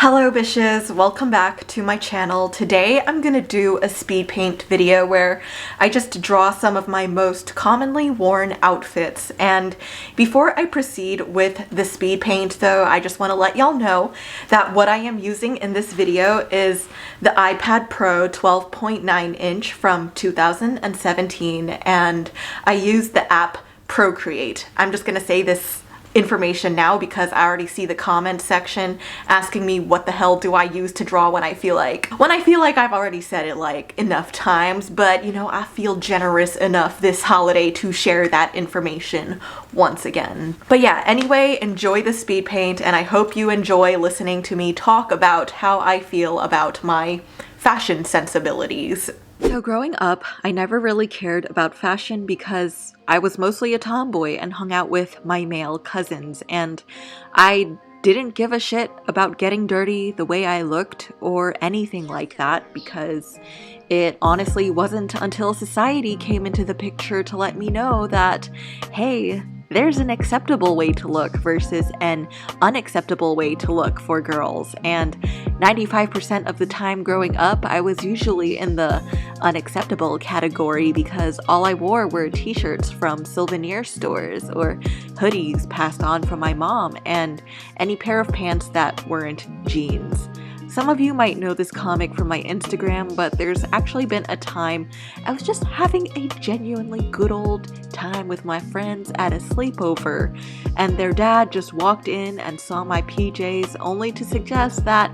Hello bitches, welcome back to my channel. Today I'm gonna do a speed paint video where I just draw some of my most commonly worn outfits. And before I proceed with the speed paint though, I just want to let y'all know that what I am using in this video is the iPad Pro 12.9 inch from 2017, and I use the app Procreate. I'm just gonna say this information now because I already see the comment section asking me what the hell do I use to draw when I feel like I've already said it like enough times, but you know, I feel generous enough this holiday to share that information once again. But yeah, anyway, enjoy the speed paint, and I hope you enjoy listening to me talk about how I feel about my fashion sensibilities. So growing up, I never really cared about fashion because I was mostly a tomboy and hung out with my male cousins, and I didn't give a shit about getting dirty the way I looked or anything like that, because it honestly wasn't until society came into the picture to let me know that, hey, there's an acceptable way to look versus an unacceptable way to look for girls. And 95% of the time growing up, I was usually in the unacceptable category because all I wore were t-shirts from souvenir stores or hoodies passed on from my mom and any pair of pants that weren't jeans. Some of you might know this comic from my Instagram, but there's actually been a time I was just having a genuinely good old time with my friends at a sleepover, and their dad just walked in and saw my PJs only to suggest that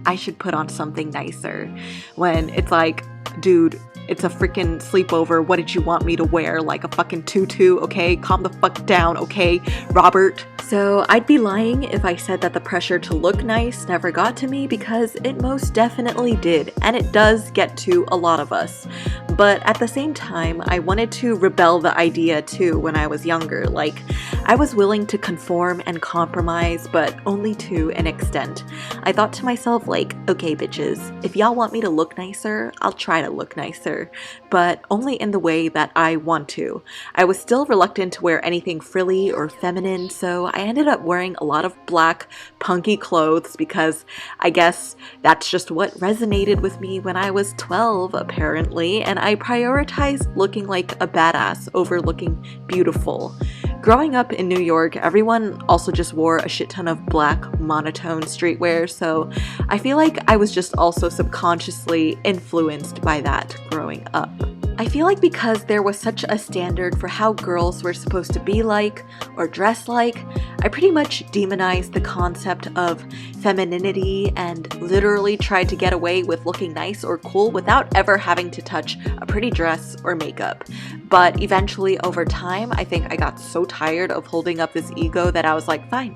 I should put on something nicer. When it's like, dude, it's a freaking sleepover. What did you want me to wear? Like a fucking tutu, okay? Calm the fuck down, okay, Robert? So I'd be lying if I said that the pressure to look nice never got to me, because it most definitely did, and it does get to a lot of us. But at the same time, I wanted to rebel the idea too when I was younger. Like, I was willing to conform and compromise, but only to an extent. I thought to myself, like, okay bitches, if y'all want me to look nicer, I'll try to look nicer, but only in the way that I want to. I was still reluctant to wear anything frilly or feminine, so I ended up wearing a lot of black, punky clothes because I guess that's just what resonated with me when I was 12, apparently, and I prioritized looking like a badass over looking beautiful. Growing up in New York, everyone also just wore a shit ton of black, monotone streetwear, so I feel like I was just also subconsciously influenced by that growing up. I feel like because there was such a standard for how girls were supposed to be like or dress like, I pretty much demonized the concept of femininity and literally tried to get away with looking nice or cool without ever having to touch a pretty dress or makeup. But eventually over time, I think I got so tired of holding up this ego that I was like, fine,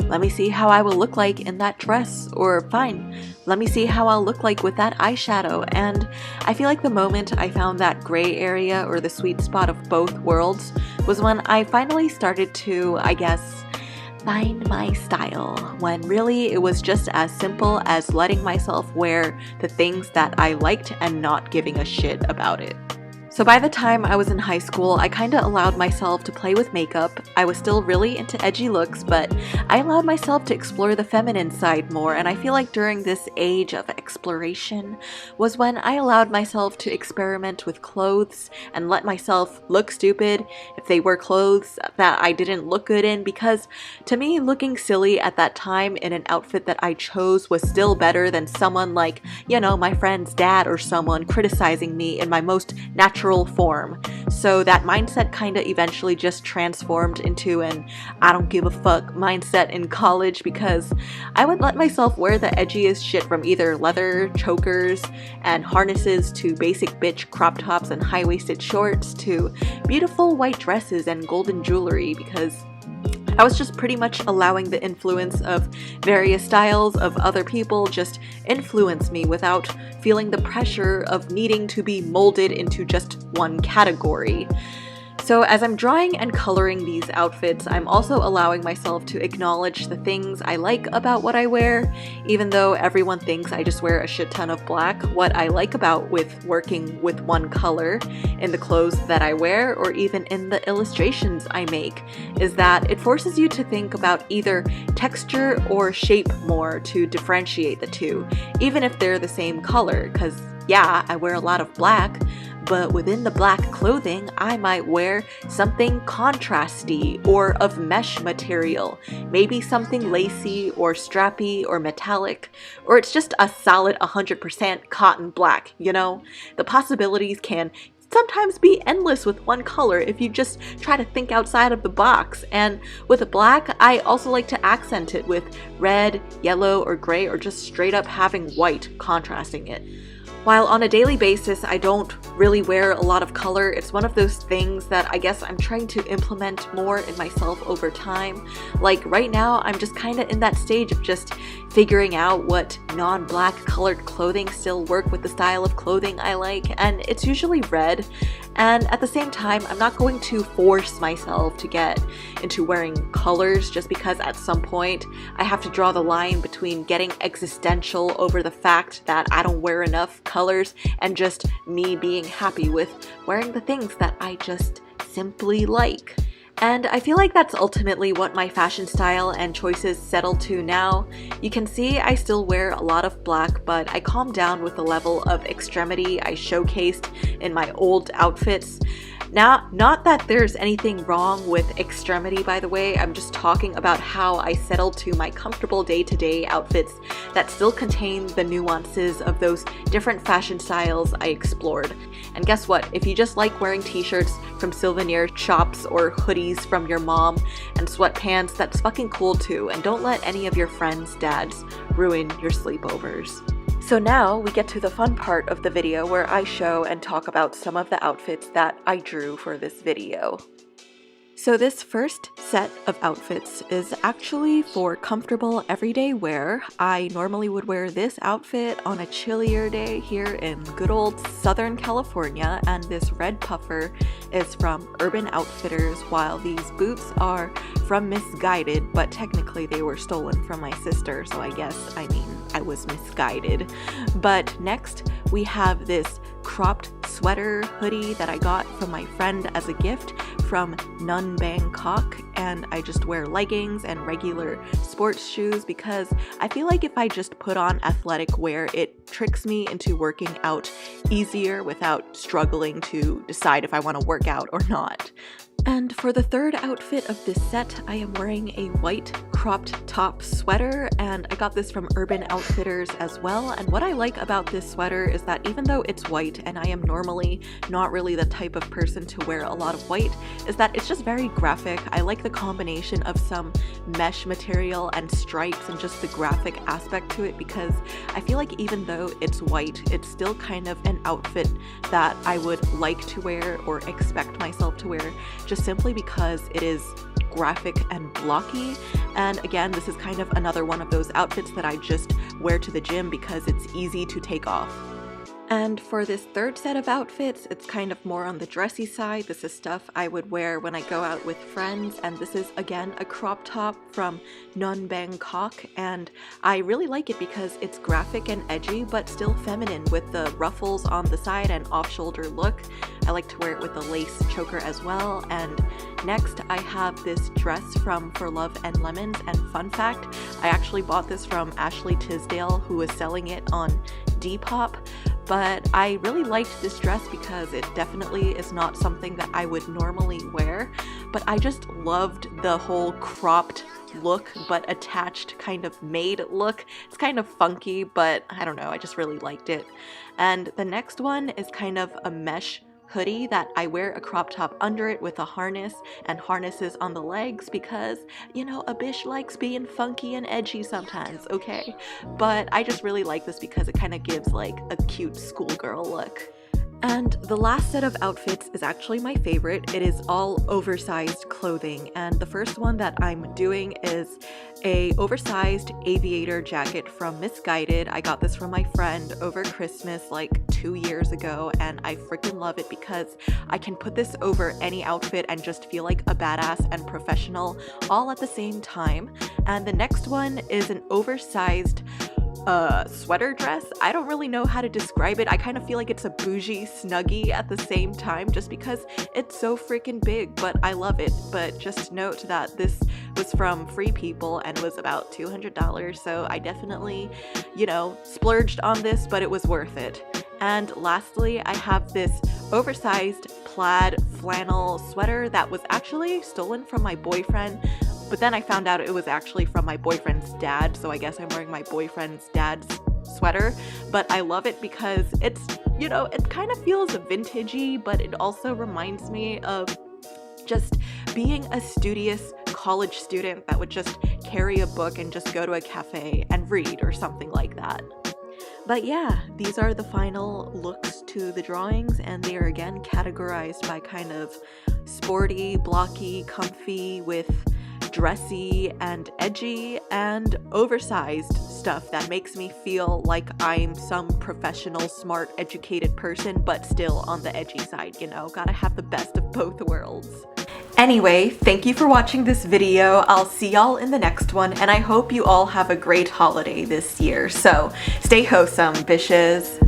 let me see how I will look like in that dress, or fine, let me see how I'll look like with that eyeshadow. And I feel like the moment I found that gray area or the sweet spot of both worlds was when I finally started to, I guess, find my style, when really it was just as simple as letting myself wear the things that I liked and not giving a shit about it. So by the time I was in high school, I kinda allowed myself to play with makeup. I was still really into edgy looks, but I allowed myself to explore the feminine side more, and I feel like during this age of exploration was when I allowed myself to experiment with clothes and let myself look stupid if they were clothes that I didn't look good in, because to me, looking silly at that time in an outfit that I chose was still better than someone like, you know, my friend's dad or someone criticizing me in my most natural form. So that mindset kind of eventually just transformed into an I don't give a fuck mindset in college, because I would let myself wear the edgiest shit from either leather chokers and harnesses to basic bitch crop tops and high-waisted shorts to beautiful white dresses and golden jewelry, because I was just pretty much allowing the influence of various styles of other people just influence me without feeling the pressure of needing to be molded into just one category. So as I'm drawing and coloring these outfits, I'm also allowing myself to acknowledge the things I like about what I wear. Even though everyone thinks I just wear a shit ton of black, what I like about working with one color in the clothes that I wear, or even in the illustrations I make, is that it forces you to think about either texture or shape more to differentiate the two, even if they're the same color, because yeah, I wear a lot of black, but within the black clothing, I might wear something contrasty or of mesh material, maybe something lacy or strappy or metallic, or it's just a solid 100% cotton black, you know? The possibilities can sometimes be endless with one color if you just try to think outside of the box. And with a black, I also like to accent it with red, yellow, or gray, or just straight up having white contrasting it. While on a daily basis, I don't really wear a lot of color, it's one of those things that I guess I'm trying to implement more in myself over time. Like right now, I'm just kind of in that stage of just figuring out what non-black colored clothing still work with the style of clothing I like, and it's usually red. And at the same time, I'm not going to force myself to get into wearing colors just because at some point I have to draw the line between getting existential over the fact that I don't wear enough colors and just me being happy with wearing the things that I just simply like. And I feel like that's ultimately what my fashion style and choices settle to now. You can see I still wear a lot of black, but I calmed down with the level of extremity I showcased in my old outfits. Now, not that there's anything wrong with extremity, by the way, I'm just talking about how I settled to my comfortable day-to-day outfits that still contain the nuances of those different fashion styles I explored. And guess what? If you just like wearing t-shirts from souvenir shops or hoodies from your mom and sweatpants, that's fucking cool too, and don't let any of your friends' dads ruin your sleepovers. So now we get to the fun part of the video where I show and talk about some of the outfits that I drew for this video. So this first set of outfits is actually for comfortable everyday wear. I normally would wear this outfit on a chillier day here in good old Southern California, and this red puffer is from Urban Outfitters, while these boots are from Missguided, but technically they were stolen from my sister, so I was misguided. But next we have this cropped sweater hoodie that I got from my friend as a gift from Nun Bangkok, and I just wear leggings and regular sports shoes because I feel like if I just put on athletic wear, it tricks me into working out easier without struggling to decide if I want to work out or not. And for the third outfit of this set, I am wearing a white cropped top sweater, and I got this from Urban Outfitters as well. And what I like about this sweater is that even though it's white, and I am normally not really the type of person to wear a lot of white, is that it's just very graphic. I like the combination of some mesh material and stripes and just the graphic aspect to it, because I feel like even though it's white, it's still kind of an outfit that I would like to wear or expect myself to wear, just simply because it is graphic and blocky. And again, this is kind of another one of those outfits that I just wear to the gym because it's easy to take off. And for this third set of outfits, it's kind of more on the dressy side. This is stuff I would wear when I go out with friends, and this is again a crop top from Nun Bangkok, and I really like it because it's graphic and edgy but still feminine with the ruffles on the side and off-shoulder look. I like to wear it with a lace choker as well. And next I have this dress from For Love and Lemons, and fun fact, I actually bought this from Ashley Tisdale, who was selling it on Depop. But I really liked this dress because it definitely is not something that I would normally wear, but I just loved the whole cropped look but attached kind of maid look. It's kind of funky, but I don't know, I just really liked it. And the next one is kind of a mesh hoodie that I wear a crop top under it with a harness and harnesses on the legs because, you know, a bitch likes being funky and edgy sometimes, okay? But I just really like this because it kind of gives like a cute schoolgirl look. And the last set of outfits is actually my favorite. It is all oversized clothing, and the first one that I'm doing is a oversized aviator jacket from Misguided. I got this from my friend over Christmas like 2 years ago, and I freaking love it because I can put this over any outfit and just feel like a badass and professional all at the same time. And the next one is an oversized sweater dress. I don't really know how to describe it. I kind of feel like it's a bougie snuggie at the same time just because it's so freaking big, but I love it. But just note that this was from Free People and was about $200, so I definitely, you know, splurged on this, but it was worth it. And lastly, I have this oversized plaid flannel sweater that was actually stolen from my boyfriend. But then I found out it was actually from my boyfriend's dad, so I guess I'm wearing my boyfriend's dad's sweater. But I love it because it's, you know, it kind of feels vintagey, but it also reminds me of just being a studious college student that would just carry a book and just go to a cafe and read or something like that. But yeah, these are the final looks to the drawings, and they are again categorized by kind of sporty, blocky, comfy, with dressy and edgy and oversized stuff that makes me feel like I'm some professional, smart, educated person, but still on the edgy side, you know? Gotta have the best of both worlds. Anyway, thank you for watching this video. I'll see y'all in the next one, and I hope you all have a great holiday this year. So stay wholesome, bitches.